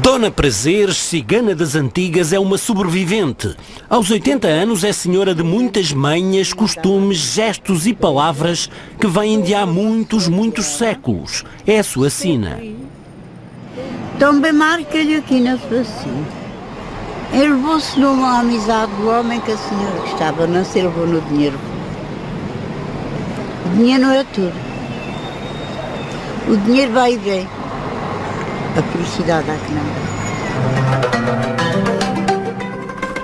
Dona Prazeres, cigana das antigas, é uma sobrevivente. Aos 80 anos é senhora de muitas manhas, costumes, gestos e palavras que vêm de há muitos séculos. É a sua sina. Também marca-lhe aqui na sua sina. Elevou-se numa amizade do homem que a senhora gostava, não se elevou no dinheiro. O dinheiro não é tudo. O dinheiro vai e vem. A felicidade há que não.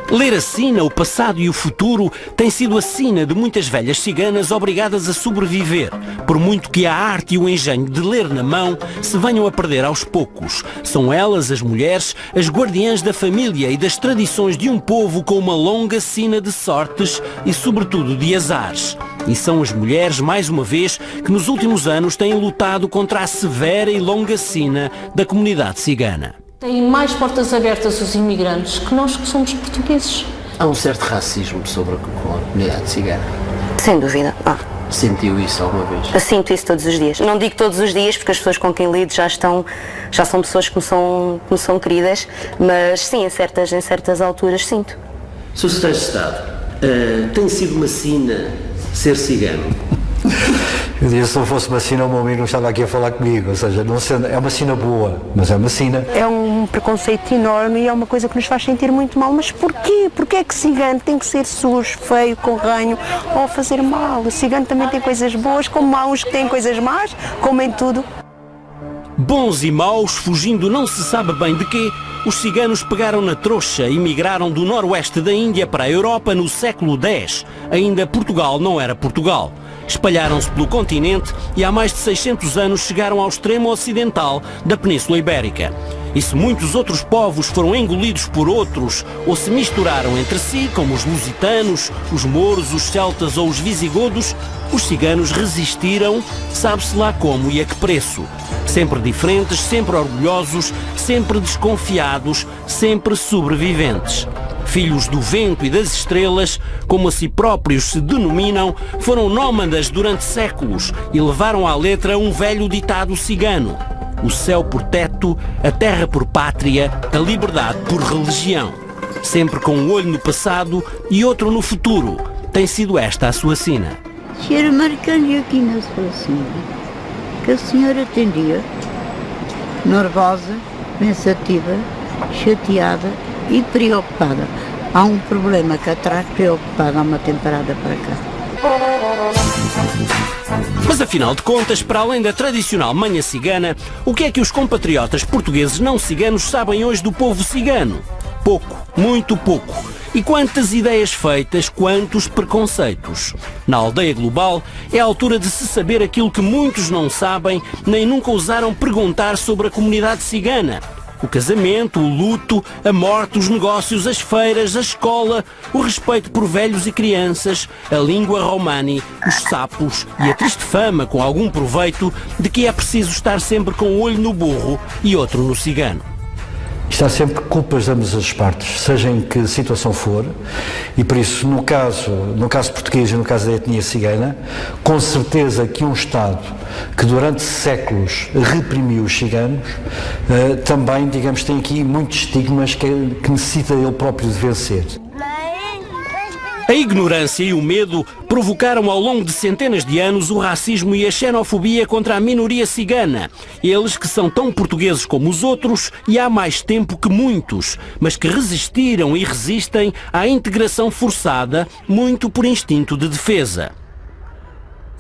Ler a sina, o passado e o futuro, tem sido a sina de muitas velhas ciganas obrigadas a sobreviver, por muito que a arte e o engenho de ler na mão se venham a perder aos poucos. São elas, as mulheres, as guardiãs da família e das tradições de um povo com uma longa sina de sortes e, sobretudo, de azares. E são as mulheres, mais uma vez, que nos últimos anos têm lutado contra a severa e longa sina da comunidade cigana. Têm mais portas abertas os imigrantes que nós que somos portugueses. Há um certo racismo com a comunidade cigana. Sem dúvida. Sentiu isso alguma vez? Eu sinto isso todos os dias. Não digo todos os dias, porque as pessoas com quem lido já são pessoas que me são queridas, mas sim, em certas alturas sinto. Sr. Secretário de Estado, tem sido uma sina ser cigano? Eu disse, se não fosse uma sina, o meu amigo não estava aqui a falar comigo, ou seja, não sendo, é uma sina boa, mas é uma sina. É um preconceito enorme e é uma coisa que nos faz sentir muito mal, mas porquê? Porquê é que cigano tem que ser sujo, feio, com ranho ou fazer mal? O cigano também tem coisas boas, como há uns que têm coisas más, como em tudo. Bons e maus, fugindo não se sabe bem de quê, os ciganos pegaram na trouxa e migraram do noroeste da Índia para a Europa no século X. Ainda Portugal não era Portugal. Espalharam-se pelo continente e há mais de 600 anos chegaram ao extremo ocidental da Península Ibérica. E se muitos outros povos foram engolidos por outros ou se misturaram entre si, como os lusitanos, os mouros, os celtas ou os visigodos, os ciganos resistiram, sabe-se lá como e a que preço. Sempre diferentes, sempre orgulhosos, sempre desconfiados, sempre sobreviventes. Filhos do vento e das estrelas, como a si próprios se denominam, foram nómadas durante séculos e levaram à letra um velho ditado cigano: o céu por teto, a terra por pátria, a liberdade por religião. Sempre com um olho no passado e outro no futuro. Tem sido esta a sua sina. Cheiro marcando aqui na sua sina, que a senhora atendia, nervosa, pensativa, chateada e preocupada. Há um problema que a traz preocupada há uma temporada para cá. Mas afinal de contas, para além da tradicional manha cigana, o que é que os compatriotas portugueses não ciganos sabem hoje do povo cigano? Pouco, muito pouco. E quantas ideias feitas, quantos preconceitos. Na aldeia global, é a altura de se saber aquilo que muitos não sabem, nem nunca ousaram perguntar sobre a comunidade cigana. O casamento, o luto, a morte, os negócios, as feiras, a escola, o respeito por velhos e crianças, a língua romani, os sapos e a triste fama, com algum proveito, de que é preciso estar sempre com um olho no burro e outro no cigano. Isto há sempre culpas de ambas as partes, seja em que situação for, e por isso, no caso português e no caso da etnia cigana, com certeza que um Estado que durante séculos reprimiu os ciganos, também, digamos, tem aqui muitos estigmas que necessita ele próprio de vencer. A ignorância e o medo provocaram ao longo de centenas de anos o racismo e a xenofobia contra a minoria cigana. Eles que são tão portugueses como os outros e há mais tempo que muitos, mas que resistiram e resistem à integração forçada, muito por instinto de defesa.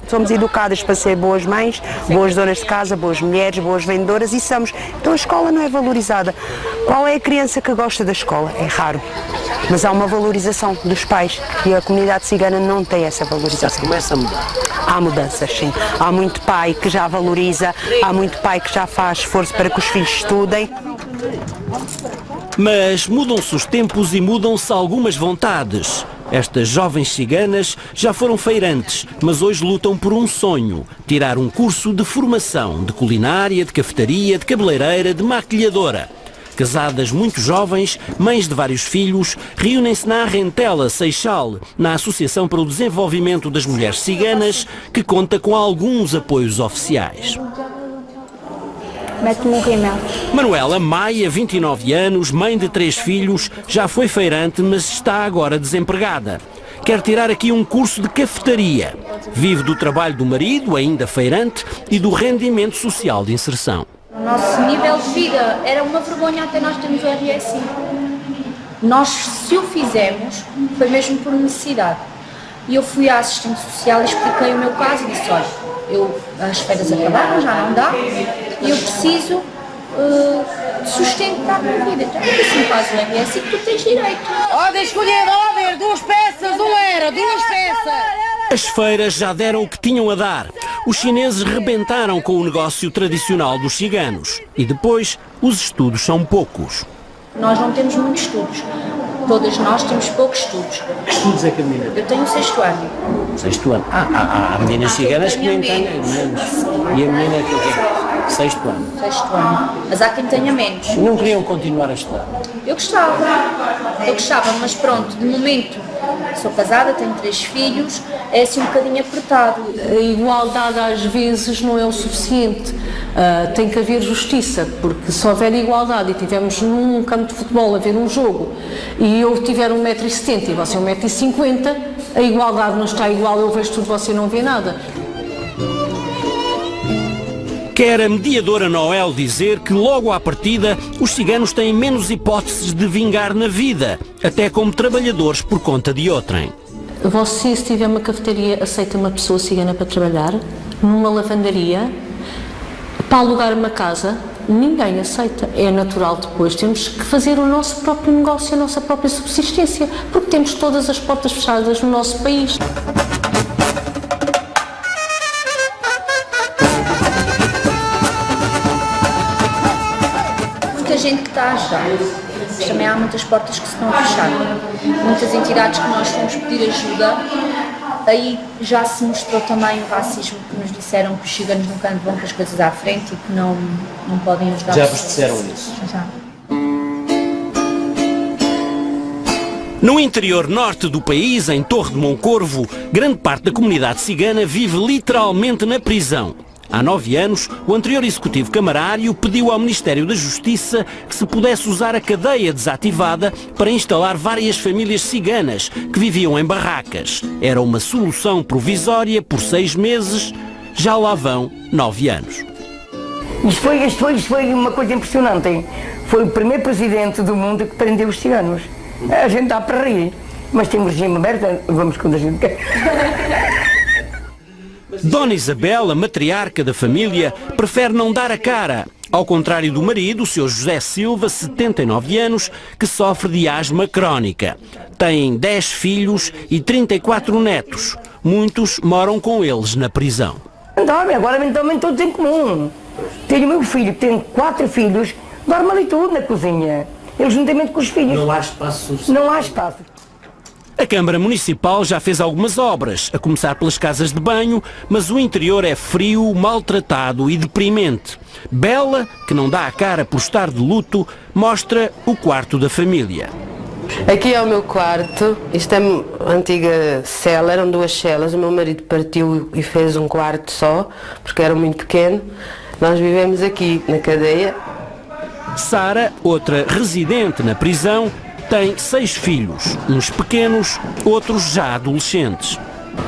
Somos educadas para ser boas mães, boas donas de casa, boas mulheres, boas vendedoras e somos. Então a escola não é valorizada. Qual é a criança que gosta da escola? É raro. Mas há uma valorização dos pais e a comunidade cigana não tem essa valorização. Começa a mudar. Há mudanças, sim. Há muito pai que já valoriza, há muito pai que já faz esforço para que os filhos estudem. Mas mudam-se os tempos e mudam-se algumas vontades. Estas jovens ciganas já foram feirantes, mas hoje lutam por um sonho: tirar um curso de formação, de culinária, de cafetaria, de cabeleireira, de maquilhadora. Casadas muito jovens, mães de vários filhos, reúnem-se na Arrentela, Seixal, na Associação para o Desenvolvimento das Mulheres Ciganas, que conta com alguns apoios oficiais. mete-me um rímel. Manuela Maia, 29 anos, mãe de 3 filhos, já foi feirante, mas está agora desempregada. Quer tirar aqui um curso de cafetaria. Vive do trabalho do marido, ainda feirante, e do rendimento social de inserção. O nosso nível de vida era uma vergonha até nós termos o RSI. Nós, se o fizemos, foi mesmo por necessidade. E eu fui à assistente social e expliquei o meu caso e disse, olha, as férias acabaram, já não dá, e eu preciso de sustento para a minha vida. Então, assim faz o RSI que tu tens direito. Pode escolher, 2 peças, 1 euro, 2 peças. As feiras já deram o que tinham a dar. Os chineses rebentaram com o negócio tradicional dos ciganos. E depois, os estudos são poucos. Nós não temos muitos estudos. Todas nós temos poucos estudos. Que estudos é que a menina? Eu tenho o 6º ano. 6º ano. Há meninas ciganas que nem têm menos. E a menina que é 6º ano. 6º ano. Mas há quem tenha menos. Não queriam continuar a estudar? Eu gostava, mas pronto, de momento sou casada, tenho 3 filhos, é assim um bocadinho apertado. A igualdade às vezes não é o suficiente. Tem que haver justiça, porque se houver igualdade e tivermos num campo de futebol a ver um jogo e eu tiver 1,70 m e você 1,50 m, a igualdade não está igual, eu vejo tudo, você não vê nada. Quer a mediadora Noel dizer que logo à partida os ciganos têm menos hipóteses de vingar na vida, até como trabalhadores por conta de outrem. Você, se tiver uma cafetaria, aceita uma pessoa cigana para trabalhar? Numa lavandaria? Para alugar uma casa? Ninguém aceita. É natural depois. Temos que fazer o nosso próprio negócio, a nossa própria subsistência, porque temos todas as portas fechadas no nosso país. Muita gente que está a ajudar, mas também há muitas portas que se estão a fechar. Muitas entidades que nós fomos pedir ajuda, aí já se mostrou também o racismo, que nos disseram que os ciganos nunca vão com as coisas à frente e que não podem ajudar. Já vos disseram isso? Já. No interior norte do país, em Torre de Moncorvo, grande parte da comunidade cigana vive literalmente na prisão. Há 9 anos, o anterior executivo camarário pediu ao Ministério da Justiça que se pudesse usar a cadeia desativada para instalar várias famílias ciganas que viviam em barracas. Era uma solução provisória por 6 meses, já lá vão 9 anos. Isto foi uma coisa impressionante, hein? Foi o primeiro presidente do mundo que prendeu os ciganos. A gente dá para rir, mas tem um regime aberto, vamos quando a gente quer. Dona Isabel, a matriarca da família, prefere não dar a cara, ao contrário do marido, o Sr. José Silva, 79 anos, que sofre de asma crónica. Tem 10 filhos e 34 netos. Muitos moram com eles na prisão. Dorme, agora dormem todos em comum. Tenho o meu filho, que tem 4 filhos, dorme ali tudo na cozinha. Eles não têm medo com os filhos. Não há espaço suficiente. Não há espaço. A Câmara Municipal já fez algumas obras, a começar pelas casas de banho, mas o interior é frio, maltratado e deprimente. Bela, que não dá a cara por estar de luto, mostra o quarto da família. Aqui é o meu quarto, isto é a antiga cela, eram 2 celas, o meu marido partiu e fez um quarto só, porque era muito pequeno. Nós vivemos aqui na cadeia. Sara, outra residente na prisão, tem 6 filhos, uns pequenos, outros já adolescentes.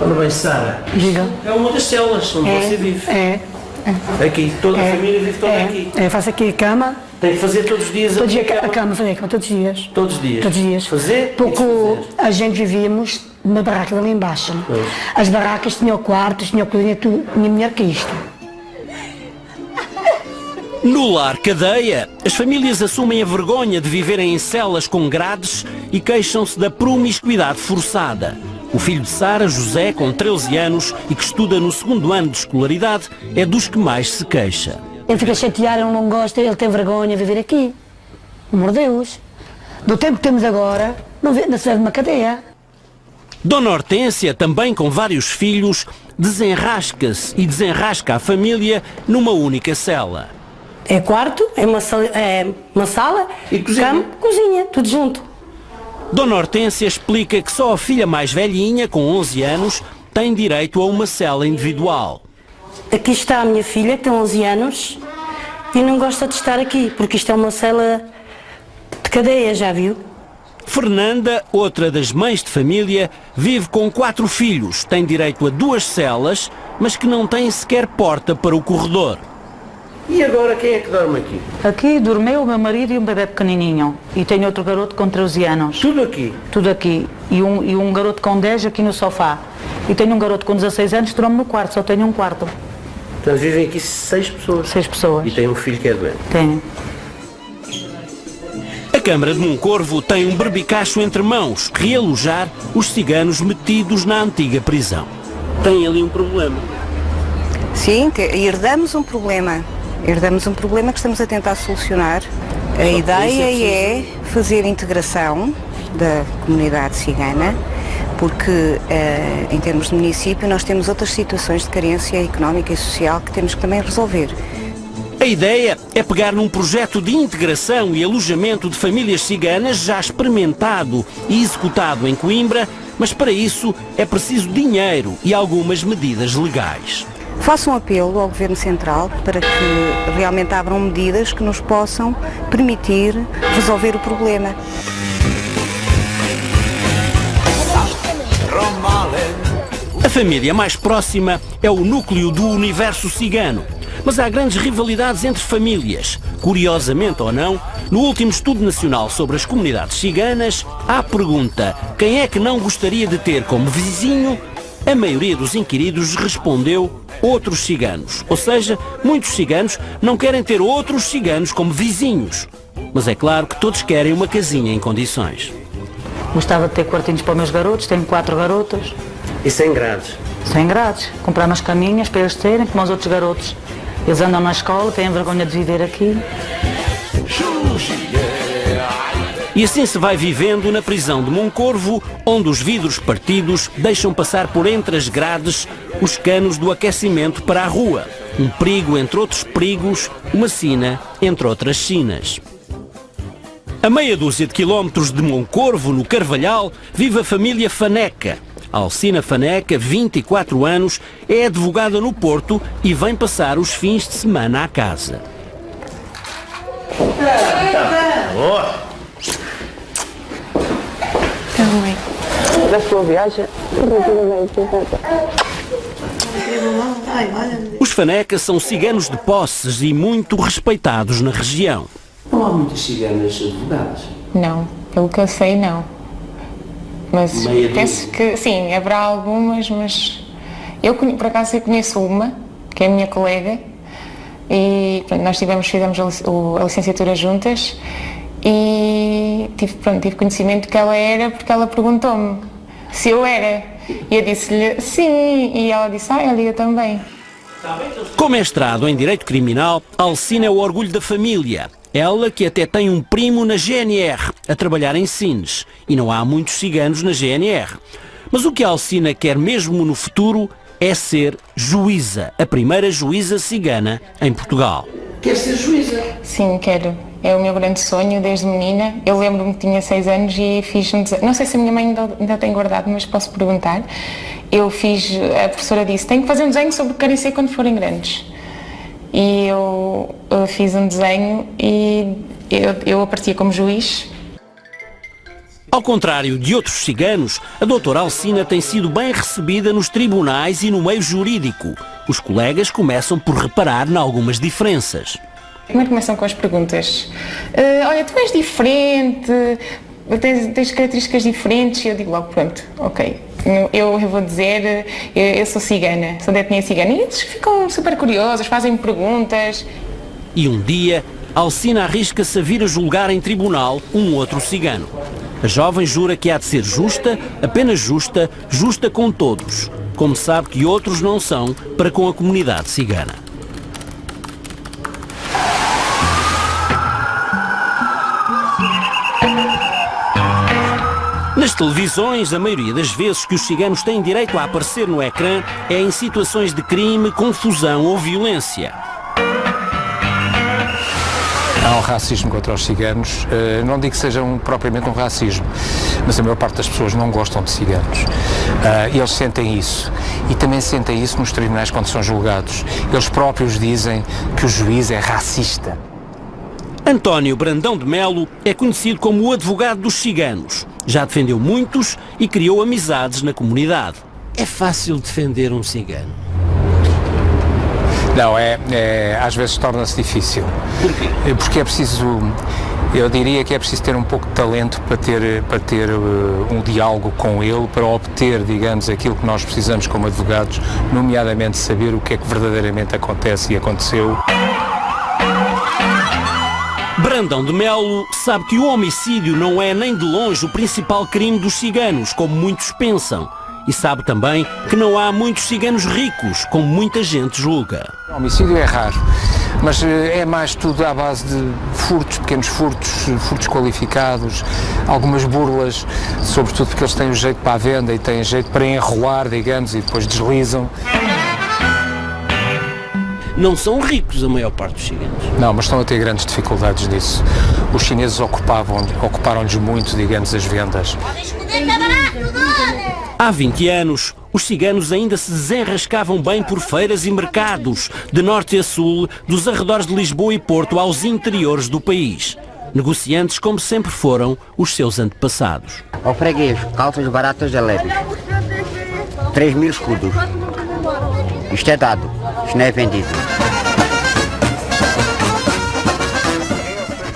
Ora bem, Sara, é uma das celas onde você vive. Aqui, toda a família vive toda aqui. Faço aqui a cama. Tem que fazer todos os dias A cama, fazer a cama todos os dias. Todos os dias? Todos os dias. Fazer? Porque a gente vivíamos numa barraca ali embaixo. As barracas tinham quartos, tinham cozinha, tudo, tinha melhor que isto. No lar cadeia, as famílias assumem a vergonha de viverem em celas com grades e queixam-se da promiscuidade forçada. O filho de Sara, José, com 13 anos e que estuda no 2º ano de escolaridade, é dos que mais se queixa. Ele fica chateado, ele não gosta, ele tem vergonha de viver aqui. Pelo amor de Deus. Do tempo que temos agora, não se vive numa cadeia. Dona Hortência, também com vários filhos, desenrasca-se e desenrasca a família numa única cela. É quarto, é uma sala, e cozinha. Cama, cozinha, tudo junto. Dona Hortência explica que só a filha mais velhinha, com 11 anos, tem direito a uma cela individual. Aqui está a minha filha, que tem 11 anos, e não gosta de estar aqui, porque isto é uma cela de cadeia, já viu? Fernanda, outra das mães de família, vive com 4 filhos, tem direito a 2 celas, mas que não tem sequer porta para o corredor. E agora quem é que dorme aqui? Aqui dormeu o meu marido e um bebê pequenininho. E tenho outro garoto com 13 anos. Tudo aqui? Tudo aqui. E um garoto com 10 aqui no sofá. E tenho um garoto com 16 anos que dorme no quarto, só tenho um quarto. Portanto, vivem aqui 6 pessoas? 6 pessoas. E tem um filho que é doente? Tenho. A Câmara de Moncorvo tem um berbicacho entre mãos, realojar os ciganos metidos na antiga prisão. Tem ali um problema. Sim, herdamos um problema. Herdamos um problema que estamos a tentar solucionar. A ideia é fazer integração da comunidade cigana, porque em termos de município nós temos outras situações de carência económica e social que temos que também resolver. A ideia é pegar num projeto de integração e alojamento de famílias ciganas já experimentado e executado em Coimbra, mas para isso é preciso dinheiro e algumas medidas legais. Faço um apelo ao Governo Central para que realmente abram medidas que nos possam permitir resolver o problema. A família mais próxima é o núcleo do universo cigano. Mas há grandes rivalidades entre famílias. Curiosamente ou não, no último estudo nacional sobre as comunidades ciganas, à pergunta quem é que não gostaria de ter como vizinho, a maioria dos inquiridos respondeu outros ciganos. Ou seja, muitos ciganos não querem ter outros ciganos como vizinhos. Mas é claro que todos querem uma casinha em condições. Gostava de ter quartinhos para os meus garotos, tenho 4 garotos. E sem grades? Sem grades. Comprar umas caminhas para eles terem, como os outros garotos. Eles andam na escola, têm vergonha de viver aqui. E assim se vai vivendo na prisão de Moncorvo, onde os vidros partidos deixam passar por entre as grades os canos do aquecimento para a rua. Um perigo entre outros perigos, uma sina entre outras sinas. A meia dúzia de quilómetros de Moncorvo, no Carvalhal, vive a família Faneca. Alcina Faneca, 24 anos, é advogada no Porto e vem passar os fins de semana à casa. Da sua viagem? Os Faneca são ciganos de posses e muito respeitados na região. Não há muitas ciganas advogadas? Não, pelo que eu sei, não. Mas penso que, sim, haverá algumas, mas eu, por acaso, eu conheço uma, que é a minha colega, e pronto, nós fizemos a licenciatura juntas, e tive conhecimento que ela era, porque ela perguntou-me se eu era, e eu disse-lhe sim, e ela disse, olha, eu também. Com mestrado em Direito Criminal, Alcina é o orgulho da família. Ela que até tem um primo na GNR, a trabalhar em Sines. E não há muitos ciganos na GNR. Mas o que a Alcina quer mesmo no futuro é ser juíza, a primeira juíza cigana em Portugal. Quer ser juíza? Sim, quero. É o meu grande sonho desde menina. Eu lembro-me que tinha 6 anos e fiz um desenho. Não sei se a minha mãe ainda tem guardado, mas posso perguntar. A professora disse, tenho que fazer um desenho sobre o que querem ser quando forem grandes. E eu fiz um desenho e eu aparecia como juiz. Ao contrário de outros ciganos, a doutora Alcina tem sido bem recebida nos tribunais e no meio jurídico. Os colegas começam por reparar em algumas diferenças. Primeiro começam com as perguntas. Olha, tu és diferente, tens características diferentes, e eu digo logo, pronto, ok. Eu vou dizer, eu sou cigana, sou da etnia cigana. E eles ficam super curiosos, fazem-me perguntas. E um dia, Alcina arrisca-se a vir a julgar em tribunal um outro cigano. A jovem jura que há de ser justa, apenas justa, justa com todos, como sabe que outros não são para com a comunidade cigana. Nas televisões, a maioria das vezes que os ciganos têm direito a aparecer no ecrã é em situações de crime, confusão ou violência. Há um racismo contra os ciganos, não digo que seja propriamente um racismo, mas a maior parte das pessoas não gostam de ciganos. Eles sentem isso. E também sentem isso nos tribunais quando são julgados. Eles próprios dizem que o juiz é racista. António Brandão de Melo é conhecido como o advogado dos ciganos. Já defendeu muitos e criou amizades na comunidade. É fácil defender um cigano? Não, às vezes torna-se difícil. Porquê? Porque é preciso, eu diria que é preciso ter um pouco de talento para ter um diálogo com ele, para obter, digamos, aquilo que nós precisamos como advogados, nomeadamente saber o que é que verdadeiramente acontece e aconteceu. Brandão de Melo sabe que o homicídio não é nem de longe o principal crime dos ciganos, como muitos pensam. E sabe também que não há muitos ciganos ricos, como muita gente julga. O homicídio é raro, mas é mais tudo à base de furtos, pequenos furtos qualificados, algumas burlas, sobretudo porque eles têm o jeito para a venda e têm jeito para enrolar, digamos, e depois deslizam. Não são ricos a maior parte dos ciganos. Não, mas estão a ter grandes dificuldades nisso. Os chineses ocuparam-lhes muito, digamos, as vendas. Há 20 anos, os ciganos ainda se desenrascavam bem por feiras e mercados, de norte a sul, dos arredores de Lisboa e Porto aos interiores do país. Negociantes como sempre foram os seus antepassados. Ao freguês, calças baratas e leves. 3.000 escudos. Isto é dado, isto não é vendido.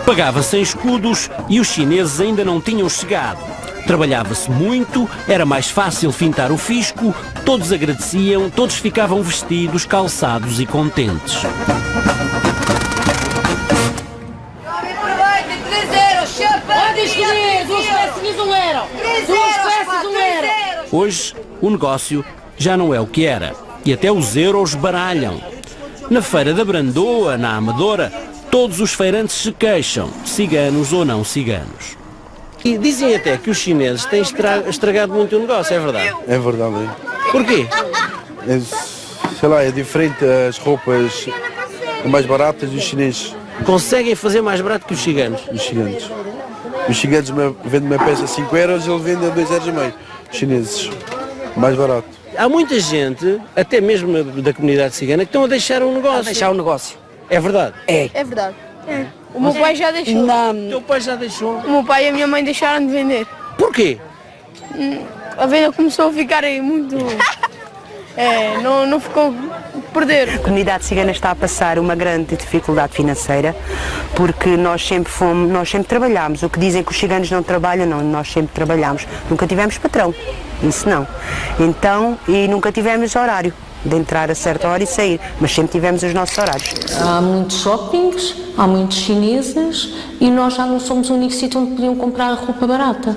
Pagava-se em escudos e os chineses ainda não tinham chegado. Trabalhava-se muito, era mais fácil fintar o fisco, todos agradeciam, todos ficavam vestidos, calçados e contentes. Hoje, o negócio já não é o que era e até os euros baralham. Na Feira da Brandoa, na Amadora, todos os feirantes se queixam, ciganos ou não ciganos. E dizem até que os chineses têm estragado muito o negócio, é verdade? É verdade. Porquê? Sei lá, é diferente, as roupas mais baratas dos chineses. Conseguem fazer mais barato que os ciganos? Os ciganos. Os ciganos vendem uma peça a 5 euros e eles vendem a 2,5 euros. Os chineses, mais barato. Há muita gente, até mesmo da comunidade cigana, que estão a deixar o negócio. A deixar o negócio. É verdade? É. É verdade. É. O meu pai já deixou. O teu pai já deixou? O meu pai e a minha mãe deixaram de vender. Porquê? A venda começou a ficar aí muito... não ficou... Perder. A comunidade cigana está a passar uma grande dificuldade financeira porque nós sempre trabalhámos. O que dizem que os ciganos não trabalham, não, nós sempre trabalhámos. Nunca tivemos patrão, isso não. Então, e nunca tivemos horário de entrar a certa hora e sair, mas sempre tivemos os nossos horários. Há muitos shoppings, há muitos chineses e nós já não somos o único sítio onde podiam comprar roupa barata.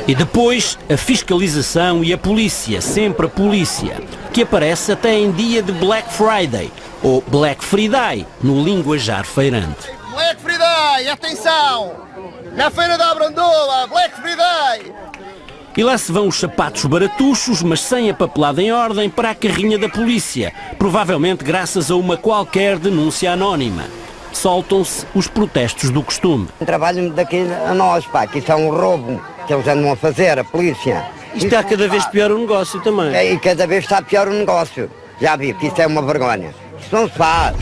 E depois a fiscalização e a polícia, sempre a polícia, que aparece até em dia de Black Friday, ou Black Friday, no linguajar feirante. Black Friday, atenção! Na Feira da Brandoa, Black Friday! E lá se vão os sapatos baratuchos, mas sem a papelada em ordem, para a carrinha da polícia, provavelmente graças a uma qualquer denúncia anónima. Soltam-se os protestos do costume. Trabalho daqui a nós, pá, que isso é um roubo que eles andam a fazer, a polícia. Isto está cada vez pior o negócio também. E cada vez está pior o negócio. Já vi que isso é uma vergonha. Isso não se faz.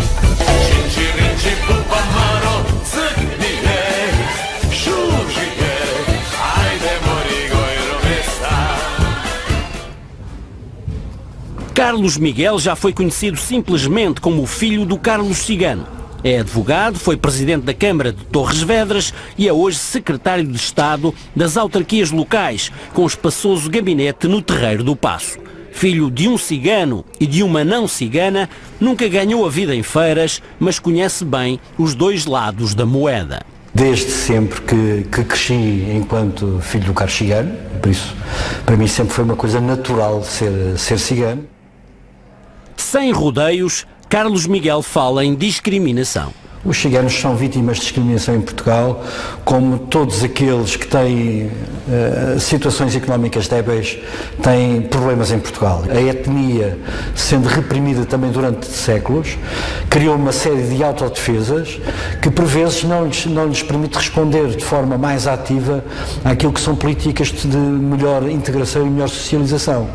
Carlos Miguel já foi conhecido simplesmente como o filho do Carlos Cigano. É advogado, foi presidente da Câmara de Torres Vedras e é hoje secretário de Estado das autarquias locais, com espaçoso gabinete no Terreiro do Paço. Filho de um cigano e de uma não cigana, nunca ganhou a vida em feiras, mas conhece bem os dois lados da moeda. Desde sempre que cresci enquanto filho do Carlos Cigano, por isso, para mim sempre foi uma coisa natural ser cigano. Sem rodeios, Carlos Miguel fala em discriminação. Os ciganos são vítimas de discriminação em Portugal, como todos aqueles que têm situações económicas débeis têm problemas em Portugal. A etnia, sendo reprimida também durante séculos, criou uma série de autodefesas que por vezes não lhes permite responder de forma mais ativa àquilo que são políticas de melhor integração e melhor socialização.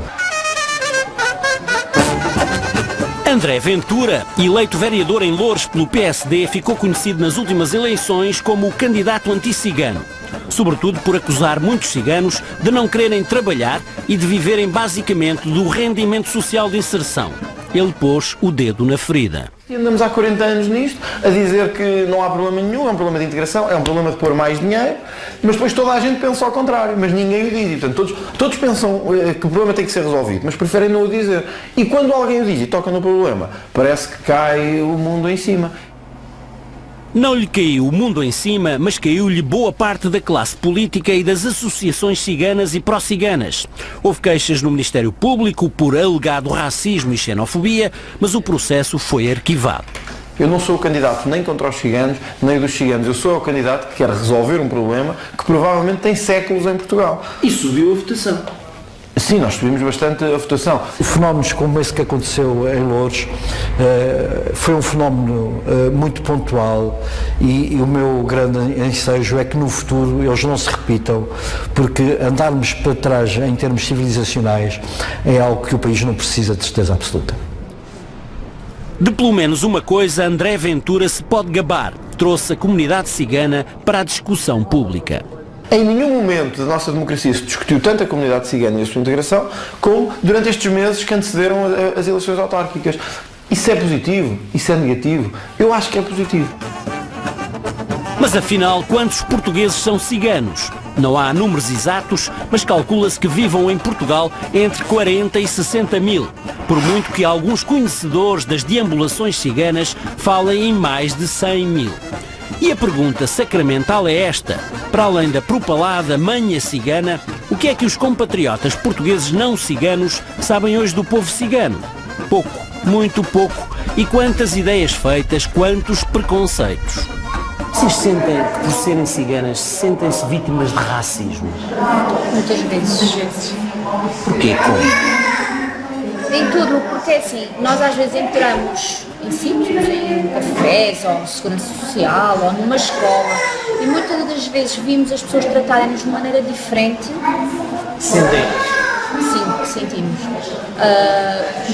André Ventura, eleito vereador em Loures pelo PSD, ficou conhecido nas últimas eleições como o candidato anti-cigano, sobretudo por acusar muitos ciganos de não quererem trabalhar e de viverem basicamente do rendimento social de inserção. Ele pôs o dedo na ferida. E andamos há 40 anos nisto, a dizer que não há problema nenhum, é um problema de integração, é um problema de pôr mais dinheiro, mas depois toda a gente pensa ao contrário, mas ninguém o diz. E, portanto, todos pensam que o problema tem que ser resolvido, mas preferem não o dizer. E quando alguém o diz e toca no problema, parece que cai o mundo em cima. Não lhe caiu o mundo em cima, mas caiu-lhe boa parte da classe política e das associações ciganas e pró-ciganas. Houve queixas no Ministério Público por alegado racismo e xenofobia, mas o processo foi arquivado. Eu não sou o candidato nem contra os ciganos, nem dos ciganos. Eu sou o candidato que quer resolver um problema que provavelmente tem séculos em Portugal. E subiu a votação. Sim, nós subimos bastante a votação. Fenómenos como esse que aconteceu em Loures foi um fenómeno muito pontual e o meu grande ensejo é que no futuro eles não se repitam, porque andarmos para trás em termos civilizacionais é algo que o país não precisa de certeza absoluta. De pelo menos uma coisa, André Ventura se pode gabar. Trouxe a comunidade cigana para a discussão pública. Em nenhum momento da nossa democracia se discutiu tanto a comunidade cigana e a sua integração como durante estes meses que antecederam as eleições autárquicas. Isso é positivo? Isso é negativo? Eu acho que é positivo. Mas afinal, quantos portugueses são ciganos? Não há números exatos, mas calcula-se que vivam em Portugal entre 40 e 60 mil, por muito que alguns conhecedores das deambulações ciganas falem em mais de 100 mil. E a pergunta sacramental é esta: para além da propalada manha cigana, o que é que os compatriotas portugueses não ciganos sabem hoje do povo cigano? Pouco, muito pouco. E quantas ideias feitas, quantos preconceitos. Vocês sentem que, por serem ciganas, sentem-se vítimas de racismo? Muitas vezes. Porquê? Como? Em tudo, porque assim, nós às vezes entramos em sítios, em cafés, ou segurança social, ou numa escola, e muitas das vezes vimos as pessoas tratarem-nos de maneira diferente. Sentem? Sim, sentimos.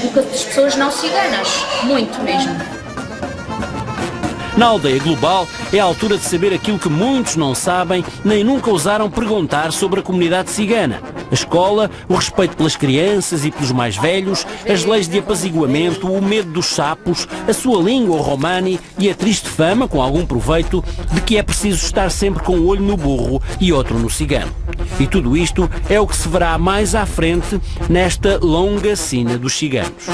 Do que as pessoas não ciganas, muito mesmo. Na Aldeia Global é a altura de saber aquilo que muitos não sabem nem nunca ousaram perguntar sobre a comunidade cigana. A escola, o respeito pelas crianças e pelos mais velhos, as leis de apaziguamento, o medo dos sapos, a sua língua romani e a triste fama, com algum proveito, de que é preciso estar sempre com um olho no burro e outro no cigano. E tudo isto é o que se verá mais à frente nesta longa sina dos ciganos.